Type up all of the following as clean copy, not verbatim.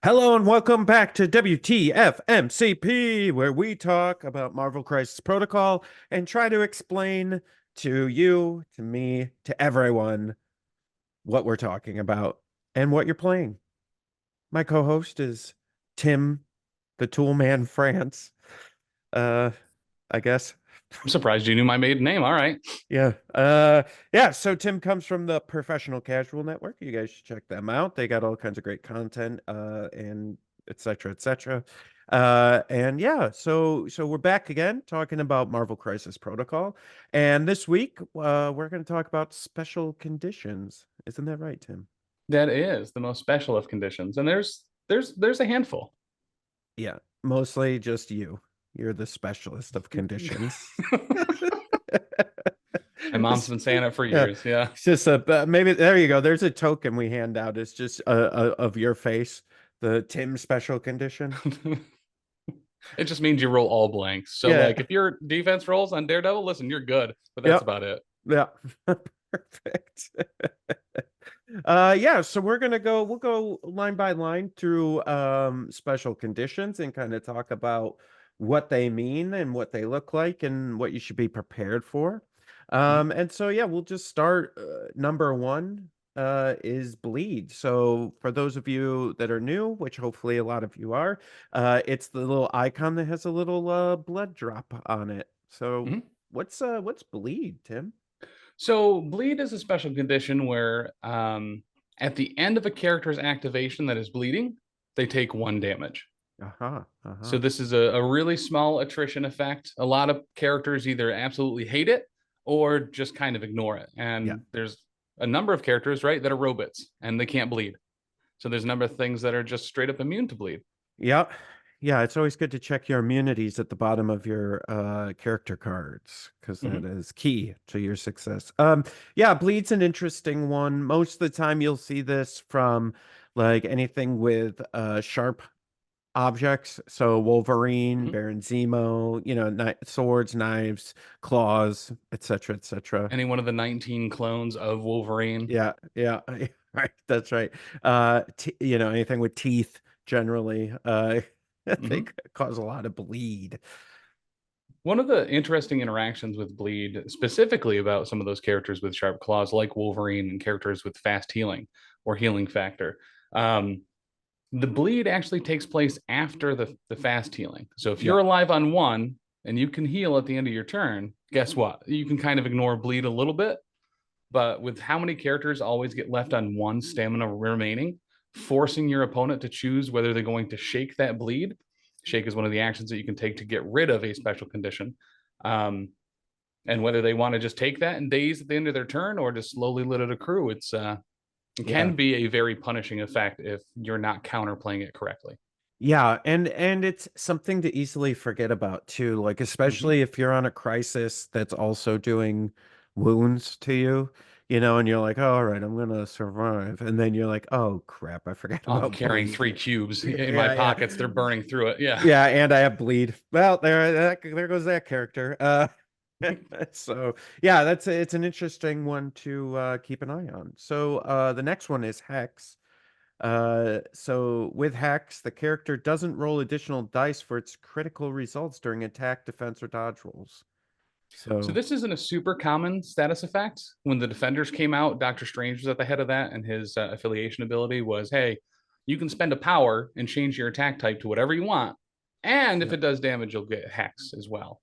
Hello and welcome back to WTF MCP, where we talk about Marvel Crisis Protocol and try to explain to you, to me, to everyone what we're talking about and what you're playing. My co-host is Tim, the Tool Man France. Uh, I guess. I'm surprised you knew my maiden name. All right. Yeah. Yeah, so Tim comes from the Professional Casual Network. You guys should check them out. They got all kinds of great content, and et cetera, et cetera. And yeah, so we're back again talking about Marvel Crisis Protocol. And this week, we're going to talk about special conditions. Isn't that right, Tim? That is the most special of conditions. And there's a handful. Yeah, mostly just you. You're the specialist of conditions. My mom's It's- been saying it for yeah, years. Yeah. it's just maybe there you go. There's a token we hand out. It's just of your face, the Tim special condition. It just means you roll all blanks. So Yeah, like if your defense rolls on Daredevil, listen, you're good, but that's yeah, about it. yeah. Perfect. Yeah, so we'll go line by line through special conditions and kind of talk about what they mean and what they look like and what you should be prepared for. Mhm. And so yeah, we'll just start number one is bleed. So for those of you that are new, which hopefully a lot of you are, it's the little icon that has a little blood drop on it. So Mhm. what's bleed, Tim? So bleed is a special condition where at the end of a character's activation that is bleeding, they take one damage. Uh-huh. So Uh-huh. this is a really small attrition effect. A lot of characters either absolutely hate it or just kind of ignore it. Yeah. And there's a number of characters, right, that are robots and they can't bleed. So there's a number of things that are just straight up immune to bleed. Yeah. Yeah, it's always good to check your immunities at the bottom of your character cards because that Mm-hmm. is key to your success. Yeah, bleed's an interesting one. Most of the time you'll see this from like anything with sharp objects. So Wolverine, Mm-hmm. Baron Zemo, swords, knives, claws, etc., etc. Any one of the 19 clones of Wolverine. Yeah, yeah. Right, that's right. Anything with teeth generally, they Mm-hmm. cause a lot of bleed. One of the interesting interactions with bleed, specifically about some of those characters with sharp claws, like Wolverine and characters with fast healing or healing factor, um, the bleed actually takes place after the fast healing. So if Yeah. you're alive on one and you can heal at the end of your turn, guess what? You can kind of ignore bleed a little bit. But with how many characters always get left on one stamina remaining, forcing your opponent to choose whether they're going to shake that bleed. Shake is one of the actions that you can take to get rid of a special condition. Um, and whether they want to just take that and daze at the end of their turn or just slowly let it accrue, it Yeah. can be a very punishing effect if you're not counterplaying it correctly. Yeah, and it's something to easily forget about too, like Mm-hmm. especially if you're on a crisis that's also doing wounds to you, and you're like, oh, all right, I'm gonna survive. And then you're like, oh crap, I forgot I'm about carrying bleed. 3 cubes in my Yeah, yeah. pockets. They're burning through it. Yeah. Yeah, and I have bleed. Well, there goes that character. So yeah, it's an interesting one to keep an eye on. So the next one is Hex. So with Hex, the character doesn't roll additional dice for its critical results during attack, defense, or dodge rolls. So So this isn't a super common status effect. When the Defenders came out, Doctor Strange was at the head of that, and his affiliation ability was, hey, you can spend a power and change your attack type to whatever you want, and if yeah, it does damage, you'll get Hex as well.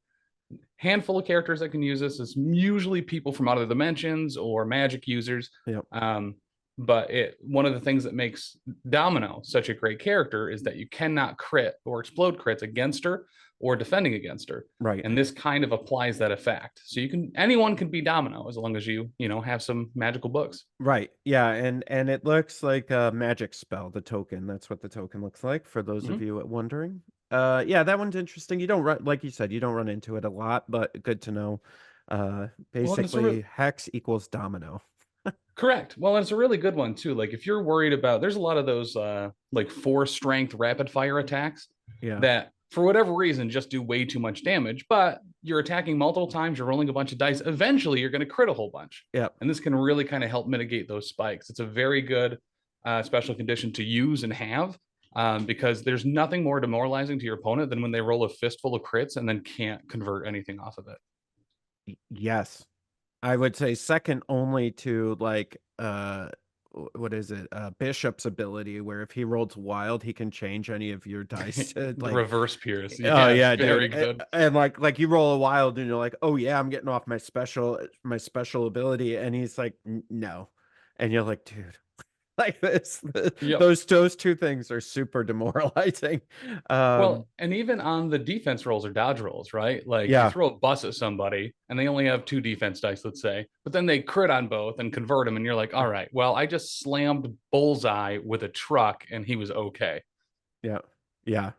Handful of characters that can use this is usually people from other dimensions or magic users. yeah, Um, but one of the things that makes Domino such a great character is that you cannot crit or explode crits against her or defending against her. right. And this kind of applies that effect. So anyone can be Domino as long as you have some magical books. Right. Yeah, and it looks like a magic spell, the token. That's what the token looks like for those of Mm-hmm. you wondering. Yeah, that one's interesting. You don't run, like you said, you don't run into it a lot, but good to know. Well, and Basically hex equals domino. correct. Well, and it's a really good one too. Like if you're worried about, there's a lot of those like 4 strength rapid fire attacks Yeah. that for whatever reason just do way too much damage, but you're attacking multiple times, you're rolling a bunch of dice. Eventually, you're going to crit a whole bunch, Yeah. and this can really kind of help mitigate those spikes. It's a very good special condition to use and have. because there's nothing more demoralizing to your opponent than when they roll a fistful of crits and then can't convert anything off of it. Yes. I would say second only to like what is it? Bishop's ability, where if he rolls wild, he can change any of your dice to The like, reverse Pierce. oh Yeah, it's yeah, dude. very good. And like you roll a wild and you're like, oh yeah, I'm getting off my special ability, and he's like, no. And you're like, dude, like this, Yep. those two things are super demoralizing. Well, Um, and even on the defense rolls or dodge rolls, right? Like you yeah, throw a bus at somebody and they only have two defense dice, let's say, but then they crit on both and convert them. And you're like, all right, well, I just slammed Bullseye with a truck and he was okay. yeah, yeah.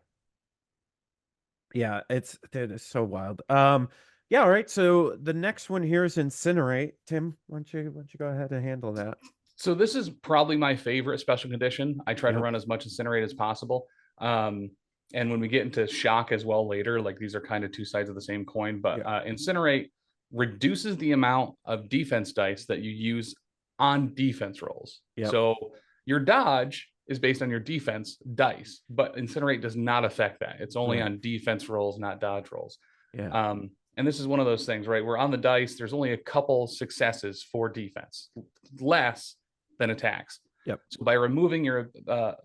Yeah, dude, it's so wild. Yeah, all right. So the next one here is Incinerate. Tim, why don't you go ahead and handle that? So this is probably my favorite special condition. I try to Yep, run as much Incinerate as possible. Um, and when we get into shock as well later, like these are kind of two sides of the same coin, but yep, Incinerate reduces the amount of defense dice that you use on defense rolls. yep, So your dodge is based on your defense dice, but Incinerate does not affect that. It's only right. on defense rolls, not dodge rolls. Yeah, And this is one of those things, right? Where on the dice, there's only a couple successes for defense, less than attacks. yep. So by removing your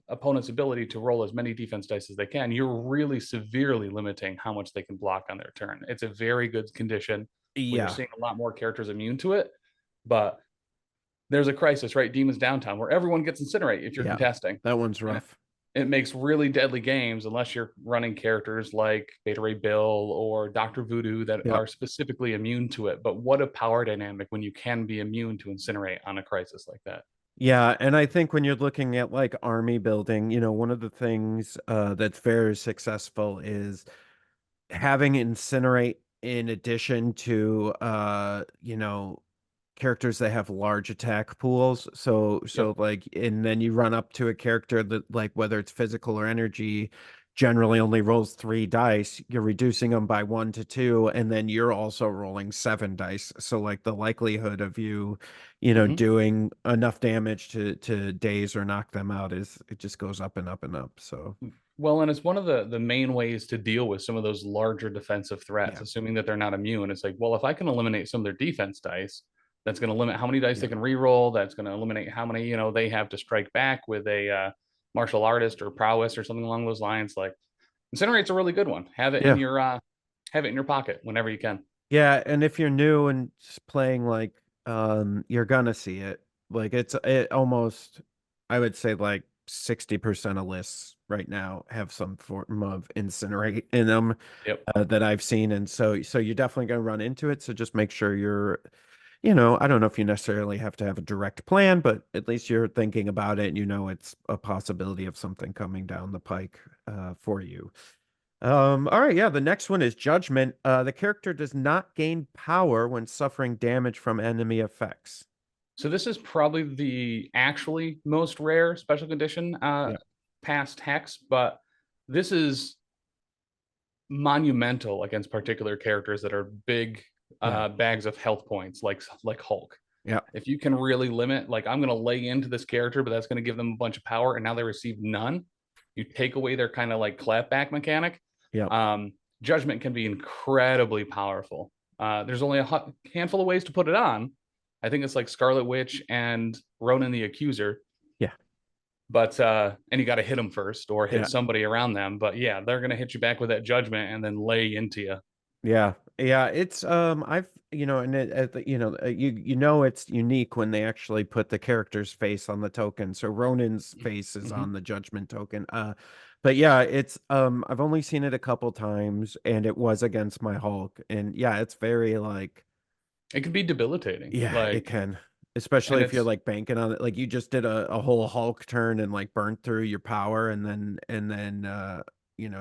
opponent's ability to roll as many defense dice as they can, you're really severely limiting how much they can block on their turn. It's a very good condition. We are Yeah, seeing a lot more characters immune to it, but there's a crisis, right? Demons Downtown, where everyone gets incinerate if you're yeah. contesting. That one's And rough. it makes really deadly games unless you're running characters like Beta Ray Bill or Dr. Voodoo that Yep. are specifically immune to it. But what a power dynamic when you can be immune to incinerate on a crisis like that. Yeah, and I think when you're looking at like army building, one of the things that's very successful is having Incinerate in addition to characters that have large attack pools. So Yep. so like, and then you run up to a character that, like, whether it's physical or energy, generally only rolls 3 dice. You're reducing them by 1 to 2, and then you're also rolling 7 dice. So like the likelihood of you Mm-hmm. doing enough damage to daze or knock them out it just goes up and up and up. So Well, and it's one of the main ways to deal with some of those larger defensive threats, yeah, assuming that they're not immune. It's like, well, if I can eliminate some of their defense dice, that's going to limit how many dice they yeah, can reroll. That's going to eliminate how many they have to strike back with a martial artist or prowess or something along those lines. Like Incinerate's a really good one. yeah. Have it in your pocket whenever you can. Yeah, and if you're new and just playing, like, you're gonna see it. Like, it almost, I would say, like 60% of lists right now have some form of Incinerate in them, Yep. that I've seen, and so you're definitely gonna run into it. So just make sure I don't know if you necessarily have to have a direct plan, but at least you're thinking about it and it's a possibility of something coming down the pike for you. All right, yeah, the next one is Judgment. The character does not gain power when suffering damage from enemy effects. So this is probably the actually most rare special condition Yeah, past Hex, but this is monumental against particular characters that are big yeah, bags of health points, like Hulk. yeah, If you can really limit, like I'm going to lay into this character, but that's going to give them a bunch of power, and now they receive none. You take away their kind of like clapback mechanic. yeah, Um, Judgment can be incredibly powerful. There's only a handful of ways to put it on. I think it's like Scarlet Witch and Ronan the Accuser, yeah, but and you got to hit them first or hit yeah, somebody around them. But yeah, they're gonna hit you back with that judgment and then lay into you. yeah, yeah. It's I've and it's unique when they actually put the character's face on the token. So Ronan's face is Mm-hmm. on the Judgment token. But yeah, it's I've only seen it a couple times, and it was against my Hulk, and yeah, it's very like. It can be debilitating, Yeah, it like, can. and Especially if you're it's like banking on it. Like you just did a whole Hulk turn and like burnt through your power, and then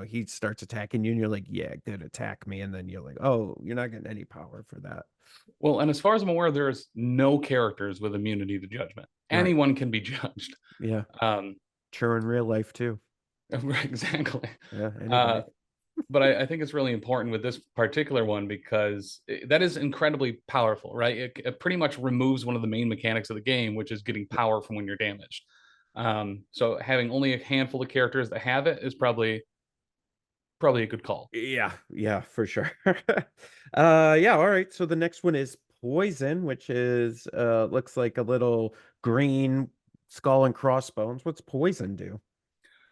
he starts attacking you and you're like, yeah, good, attack me. And then you're like, oh, you're not getting any power for that. well, and as far as I'm aware, there's no characters with immunity to judgment. Right. Anyone can be judged. Yeah. Um, True in real life too. exactly. Yeah, Uh, anybody. but I think it's really important with this particular one because that is incredibly powerful, right? It pretty much removes one of the main mechanics of the game, which is getting power from when you're damaged. So having only a handful of characters that have it is probably a good call. Yeah, yeah, for sure. Yeah, all right. So the next one is poison, which is looks like a little green skull and crossbones. What's poison do?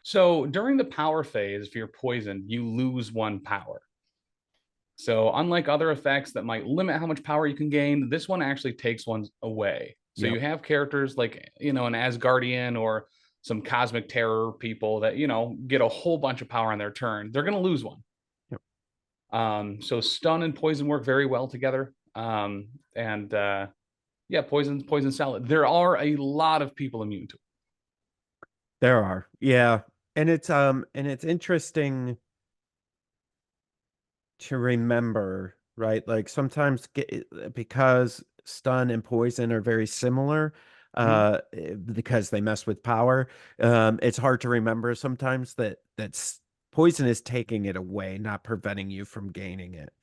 So during the power phase, if you're poisoned, you lose one power. So unlike other effects that might limit how much power you can gain, this one actually takes one away. So you Yep. have characters like, an Asgardian or some cosmic terror people that, get a whole bunch of power on their turn. They're going to lose one. Yep. So stun and poison work very well together. And Yeah, poison salad. There are a lot of people immune to it. There are. Yeah. And it's interesting to remember, right? Like sometimes because stun and poison are very similar, Mhm. because they mess with power, it's hard to remember sometimes that poison is taking it away, not preventing you from gaining it.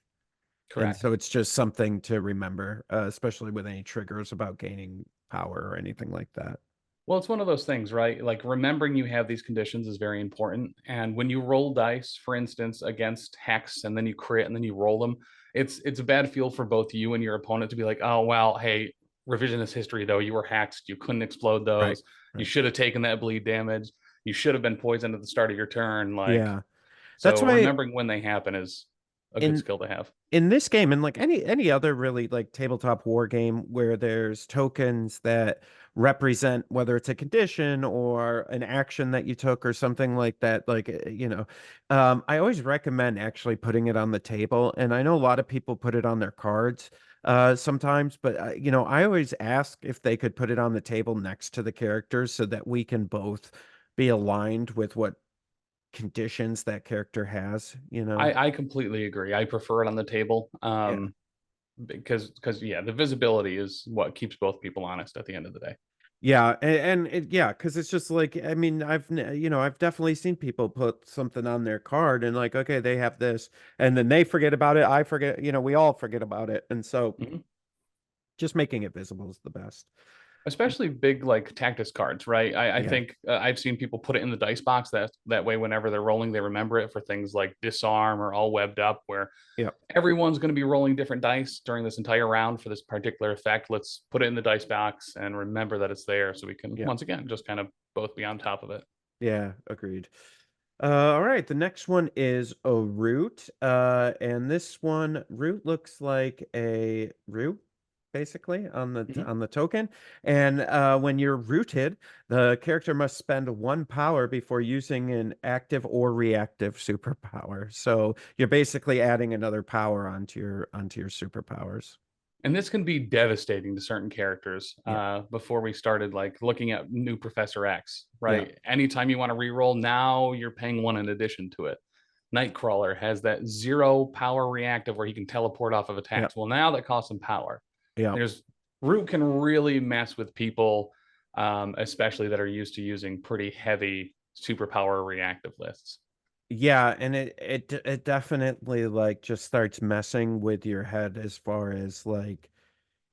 And Correct. so it's just something to remember, especially with any triggers about gaining power or anything like that. Well, it's one of those things, right? Like remembering you have these conditions is very important. And when you roll dice, for instance, against hex, and then you crit and then you roll them, it's a bad feel for both you and your opponent to be like, oh well, hey, revisionist history though, you were hexed, you couldn't explode Right. those, you Right. should have taken that bleed damage, you should have been poisoned at the start of your turn. Like, Yeah. That's so why remembering when they happen is a good in skill to have. in this game and like any other really like tabletop war game where there's tokens that represent whether it's a condition or an action that you took or something like that, like I always recommend actually putting it on the table. And I know a lot of people put it on their cards sometimes, but I always ask if they could put it on the table next to the characters so that we can both be aligned with what conditions that character has, you know. I completely agree. I prefer it on the table. Yeah. Because yeah, the visibility is what keeps both people honest at the end of the day. Yeah, yeah, because it's just like I mean, I've definitely seen people put something on their card and like, okay, they have this, and then they forget about it. I forget, we all forget about it, and so Mhm. just making it visible is the best. Especially big like tactics cards, right? I Yeah, think I've seen people put it in the dice box that way whenever they're rolling, they remember it for things like disarm or all webbed up, where yeah, everyone's going to be rolling different dice during this entire round for this particular effect. Let's put it in the dice box and remember that it's there so we can yeah, once again just kind of both be on top of it. yeah. Agreed. All right, the next one is a root. And this one root looks like a root basically Mhm. on the token. And when you're rooted, the character must spend one power before using an active or reactive superpower. So you're basically adding another power onto your superpowers. And this can be devastating to certain characters. Yeah, Before we started like looking at new Professor X, yeah, right? Anytime you want to reroll, now you're paying one in addition to it. Nightcrawler has that zero power reactive where he can teleport off of yeah, attacks. Well, now that costs him power. yeah. There's Root can really mess with people, especially that are used to using pretty heavy superpower reactive lists. Yeah, and it definitely like just starts messing with your head as far as like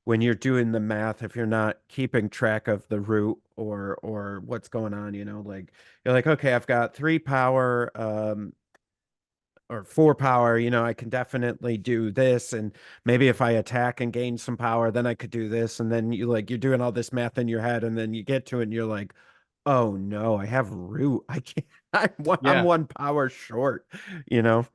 when you're doing the math, if you're not keeping track of the root or what's going on, like you're like, okay, I've got 3 power, or 4 power, I can definitely do this. And maybe if I attack and gain some power, then I could do this. And then you're doing all this math in your head, and then you get to it and you're like, oh no, I have root. I can't, I'm Yeah. 1 power short, you know?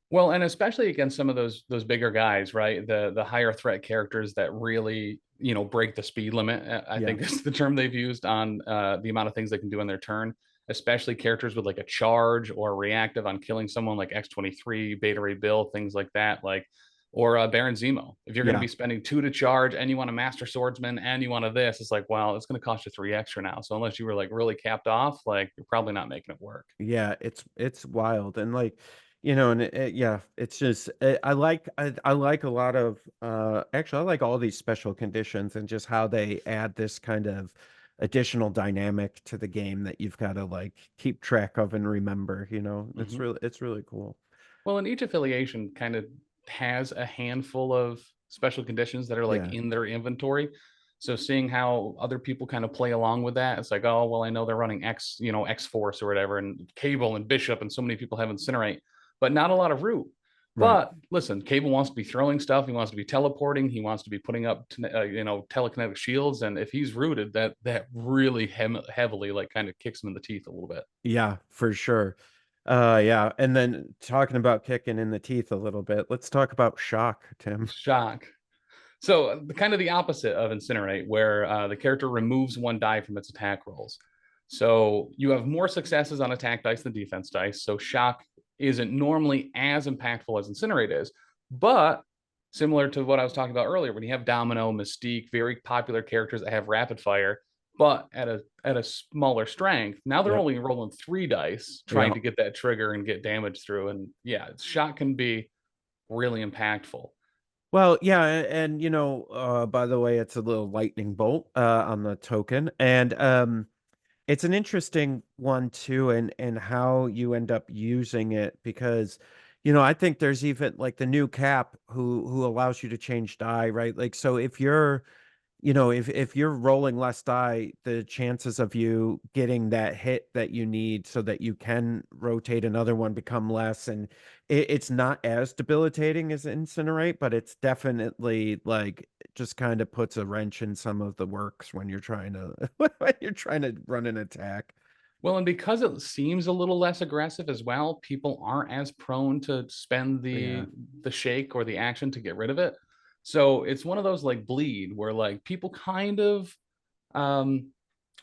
Well, and especially against some of those bigger guys, right? The higher threat characters that really, break the speed limit. I Yeah. think is the term they've used on the amount of things they can do in their turn. Especially characters with like a charge or a reactive on killing someone like X-23, Beta Ray Bill, things like that, like or Baron Zemo. If you're going to Yeah. be spending 2 to charge and you want a Master Swordsman and you want a this, it's like, well, it's going to cost you 3 extra now. So unless you were like really capped off, like you're probably not making it work. Yeah, it's wild and like and yeah, it's just I like a lot of actually I like all these special conditions and just how they add this kind of additional dynamic to the game that you've got to like keep track of and remember, Mhm. it's really cool. Well, and each affiliation kind of has a handful of special conditions that are like Yeah. in their inventory. So seeing how other people kind of play along with that, it's like, oh, well, I know they're running X, X Force or whatever, and Cable and Bishop, and so many people have Incinerate, but not a lot of root. Right. But listen, Cable wants to be throwing stuff. He wants to be teleporting. He wants to be putting up, telekinetic shields. And if he's rooted, that really heavily like kind of kicks him in the teeth a little bit. Yeah, for sure. Yeah. And then talking about kicking in the teeth a little bit, let's talk about shock, Tim. Shock. So kind of the opposite of Incinerate, where the character removes one die from its attack rolls. So you have more successes on attack dice than defense dice. So Shock isn't normally as impactful as Incinerate is, but similar to what I was talking about earlier, when you have Domino, Mystique, very popular characters that have rapid fire, but at a smaller strength. Now they're Yep. only rolling 3 dice Yeah. trying to get that trigger and get damage through. And yeah, Shock can be really impactful. Well, yeah, and by the way, it's a little lightning bolt on the token, and it's an interesting one too, and how you end up using it because, I think there's even like the new cap who allows you to change die, right? Like, so if you're if you're rolling less die, the chances of you getting that hit that you need so that you can rotate another one become less. And it's not as debilitating as Incinerate, but it's definitely like just kind of puts a wrench in some of the works when you're trying to when you're trying to run an attack. Well, and because it seems a little less aggressive as well, people aren't as prone to spend Yeah. the shake or the action to get rid of it. So it's one of those like bleed where like people kind of um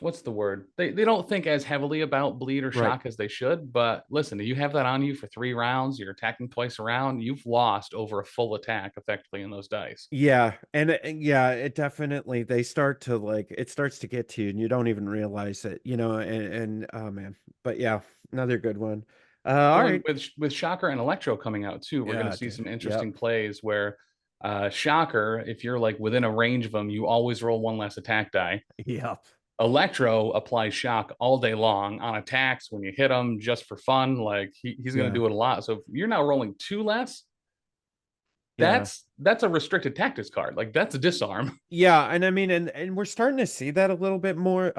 what's the word? They don't think as heavily about bleed or Right. shock as they should, but listen, you have that on you for 3 rounds, you're attacking twice around, you've lost over a full attack effectively in those dice. Yeah, and yeah, it definitely they start to like it starts to get to you and you don't even realize it, and oh man. But yeah, another good one. All Well, and right. with Shocker and Electro coming out too, we're going to Yeah, see dude. some interesting Yep. plays where Shocker, if you're like within a range of them, you always roll one less attack die. Yep. Electro applies shock all day long on attacks when you hit him just for fun. Like he's going to Yeah. do it a lot. So if you're now rolling 2 less, Yeah. that's a restricted tactics card. Like that's a disarm. Yeah, and I mean, and we're starting to see that a little bit more.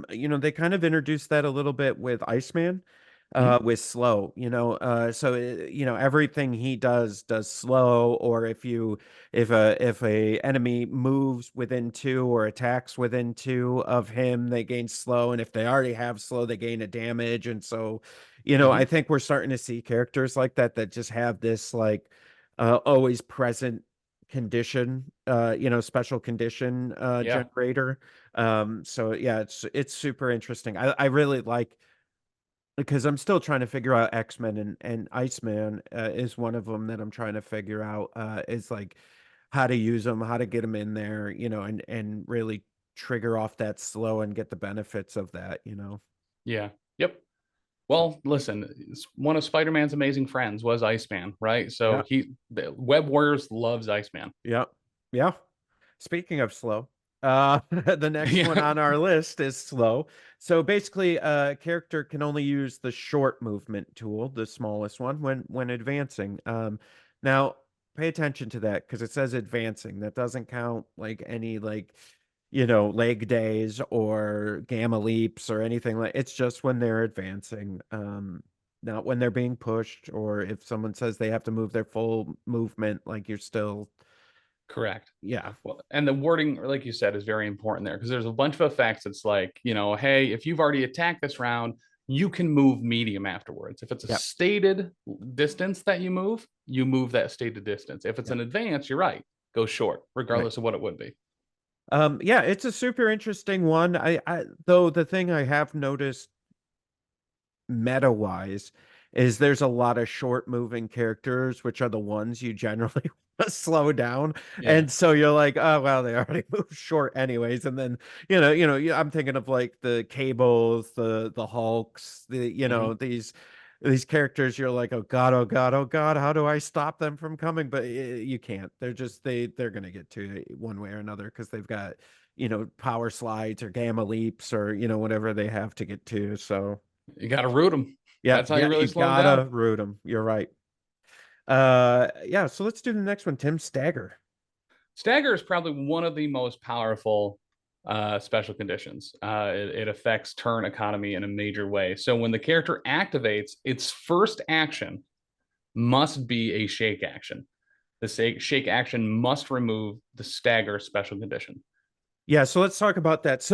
They kind of introduced that a little bit with Iceman, Mhm. with slow. So everything he does slow, or if a enemy moves within 2 or attacks within 2 of him, they gain slow, and if they already have slow, they gain a damage, and so, I Mhm. think we're starting to see characters like that that just have this like always present condition, special condition Yeah. generator. So yeah, it's super interesting. I really like because I'm still trying to figure out X-Men, and Iceman is one of them that I'm trying to figure out is like how to use them, how to get them in there, and really trigger off that slow and get the benefits of that. Yeah. Yep. Well, listen, one of Spider-Man's amazing friends was Iceman, right? So Yeah. the Web Warriors loves Iceman. Yeah. Yeah. Speaking of slow, the next one Yeah. on our list is slow. So basically, a character can only use the short movement tool, the smallest one, when advancing. Now pay attention to that because it says advancing. That doesn't count like any like leg days or gamma leaps or anything like. It's just when they're advancing. Not when they're being pushed or if someone says they have to move their full movement, like you're still, Correct. yeah. Well, and the wording, like you said, is very important there because there's a bunch of effects. It's like, hey, if you've already attacked this round, you can move medium afterwards. If it's a Yep. stated distance that you move that stated distance. If it's Yep. an advance, you're right. Go short, Right. regardless of what it would be. Yeah, it's a super interesting one. I though the thing I have noticed meta wise is there's a lot of short moving characters, which are the ones you generally slow down. Yeah. And so you're like, oh well, they already move short anyways. And then, I'm thinking of like the Cables, the Hulks, Hmm. these characters, you're like, oh God, oh God, oh God, how do I stop them from coming? But you can't. They're gonna get to it one way or another because they've got, power slides or gamma leaps or, whatever they have to get to. So You got to root them. yeah, That's how you yeah, really you slow them down. gotta root them. You're right. Yeah, so let's do the next one, Tim. Stagger. Stagger is probably one of the most powerful. special conditions. It affects turn economy in a major way. So when the character activates, its first action must be a shake action. The shake action must remove the stagger special condition. Yeah, so let's talk about that.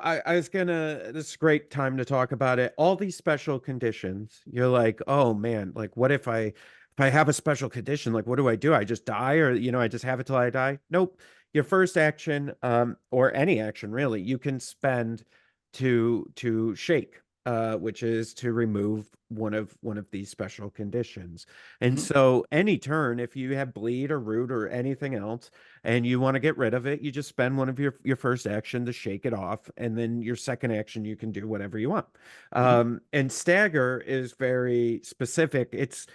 I was gonna, this is a great time to talk about it. All these special conditions, you're like, oh man, like what if I have a special condition, like what do? I just die, or I just have it till I die? Nope. Your first action, or any action really, you can spend to shake, which is to remove one of these special conditions. And Mm-hmm. so any turn, if you have bleed or root or anything else, and you want to get rid of it, you just spend one of your first action to shake it off, and then your second action you can do whatever you want. Mm-hmm. And stagger is very specific. It's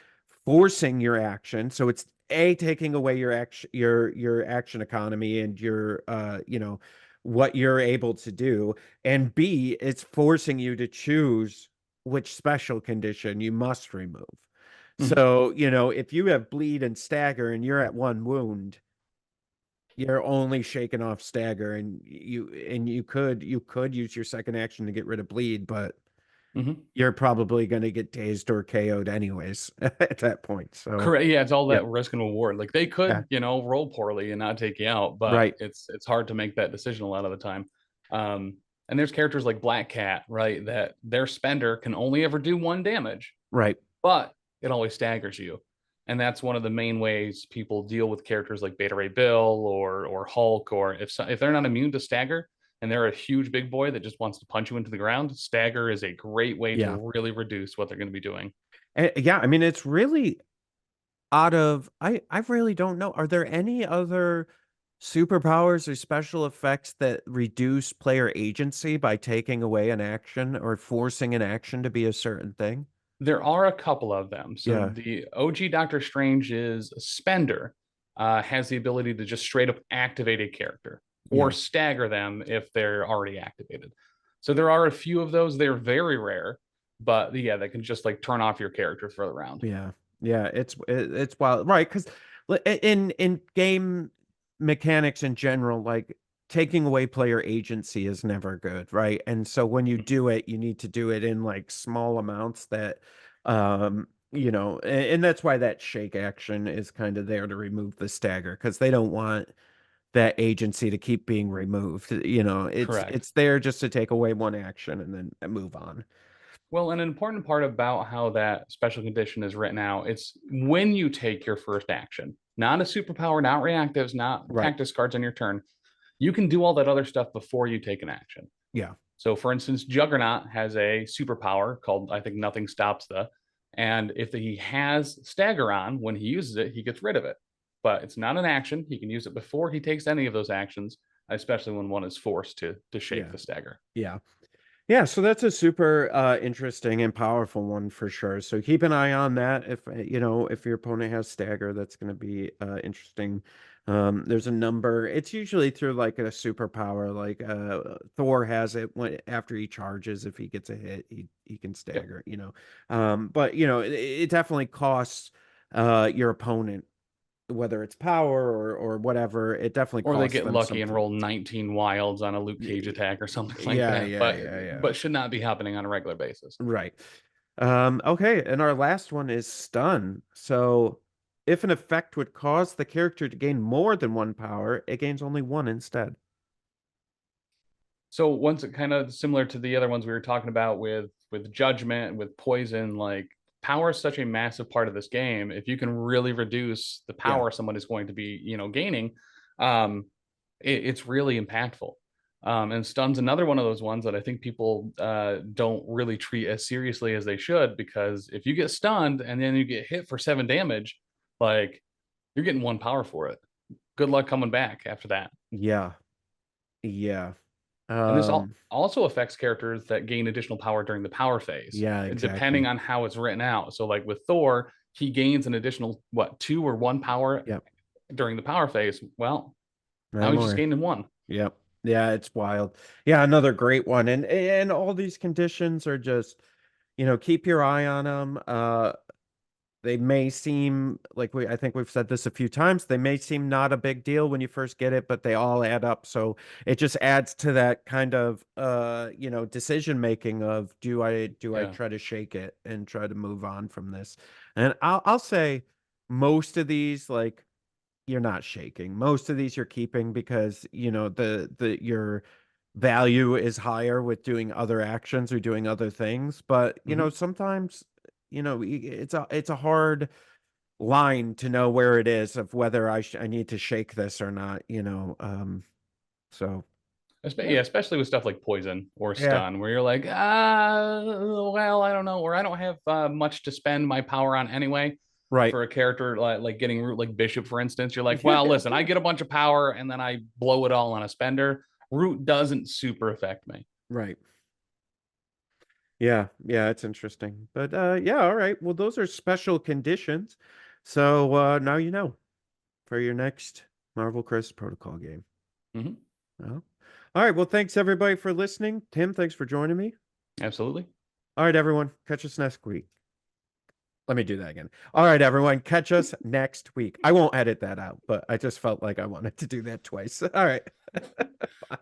forcing your action, so it's a taking away your action economy and your what you're able to do, and B, it's forcing you to choose which special condition you must remove. Mm-hmm. So, if you have bleed and stagger and you're at one wound, you're only shaking off stagger, and you could use your second action to get rid of bleed, but Mm-hmm. you're probably going to get dazed or KO'd anyways at that point. So, Correct. Yeah, it's all yep. that risk and reward. Like they Yeah. could, roll poorly and not take you out, but Right. it's hard to make that decision a lot of the time. And there's characters like Black Cat, right? That their spender can only ever do one damage, Right. but it always staggers you. And that's one of the main ways people deal with characters like Beta Ray Bill or Hulk, or if they're not immune to stagger and they're a huge big boy that just wants to punch you into the ground, stagger is a great way Yeah. to really reduce what they're going to be doing. Yeah, I mean it's really out of I really don't know. Are there any other superpowers or special effects that reduce player agency by taking away an action or forcing an action to be a certain thing? There are a couple of them. So Yeah. the OG Doctor Strange's spender has the ability to just straight up activate a character or Yeah. stagger them if they're already activated. So there are a few of those. They're very rare, but yeah, they can just like turn off your character for the round. Yeah, yeah, it's wild, right? Because in game mechanics in general, like taking away player agency is never good, right? And so when you do it, you need to do it in like small amounts that, and that's why that shake action is kind of there to remove the stagger because they don't want that agency to keep being removed. It's Correct. it's there just to take away one action and then move on. Well, an important part about how that special condition is written out, it's when you take your first action, not a superpower, not reactives, not Right. tactics cards on your turn. You can do all that other stuff before you take an action. Yeah. So, for instance, Juggernaut has a superpower called, I think, Nothing Stops the. And if he has Stagger on, when he uses it, he gets rid of it. But it's not an action. He can use it before he takes any of those actions, especially when one is forced to shake Yeah. the Stagger. Yeah. Yeah, so that's a super interesting and powerful one for sure. So keep an eye on that. If your opponent has stagger, that's going to be interesting. There's a number. It's usually through like a superpower. Like Thor has it when after he charges. If he gets a hit, he can Yep. stagger. But it definitely costs your opponent, whether it's power or whatever. It definitely Or they costs get them lucky and something. roll 19 wilds on a Luke Cage Y- attack or something like Yeah, that, yeah, but yeah, yeah. but should not be happening on a regular basis. Right. Okay, and our last one is stun. So if an effect would cause the character to gain more than one power, it gains only one instead. So once it kind of similar to the other ones we were talking about with judgment, with poison, like power is such a massive part of this game. If you can really reduce the Yeah. power someone is going to be, gaining, um, it's really impactful. And stun's another one of those ones that I think people don't really treat as seriously as they should, because if you get stunned and then you get hit for 7 damage, like you're getting one power for it. Good luck coming back after that. Yeah. Yeah. And this Um, also affects characters that gain additional power during the power phase, yeah, depending exactly. on how it's written out. So, like with Thor, he gains an additional, what, 2 or 1 power Yep. during the power phase. Well, No now he's just more. gaining one. Yep. Yeah, it's wild. Yeah, another great one. And all these conditions are just, keep your eye on them. they may seem like I think we've said this a few times, they may seem not a big deal when you first get it, but they all add up. So it just adds to that kind of decision making of do I Yeah. try to shake it and try to move on from this? And I'll say most of these, like, you're not shaking. Most of these you're keeping because the your value is higher with doing other actions or doing other things. But Hmm. sometimes it's a hard line to know where it is of whether I need to shake this or not. So yeah, Yeah, especially with stuff like poison or yeah, stun, where you're like, well, I don't know, or I don't have much to spend my power on anyway. right. For a character like getting root like Bishop, for instance, you're like, well, listen, I get a bunch of power and then I blow it all on a spender. Root doesn't super affect me. Right. Yeah, yeah, it's interesting. But yeah, all right. Well, those are special conditions. So now you know for your next Marvel Crisis Protocol game. Hmm. Well, all right. Well, thanks everybody for listening. Tim, thanks for joining me. Absolutely. All right, everyone. Catch us next week. Let me do that again. All right, everyone. Catch us next week. I won't edit that out, but I just felt like I wanted to do that twice. All right. Bye.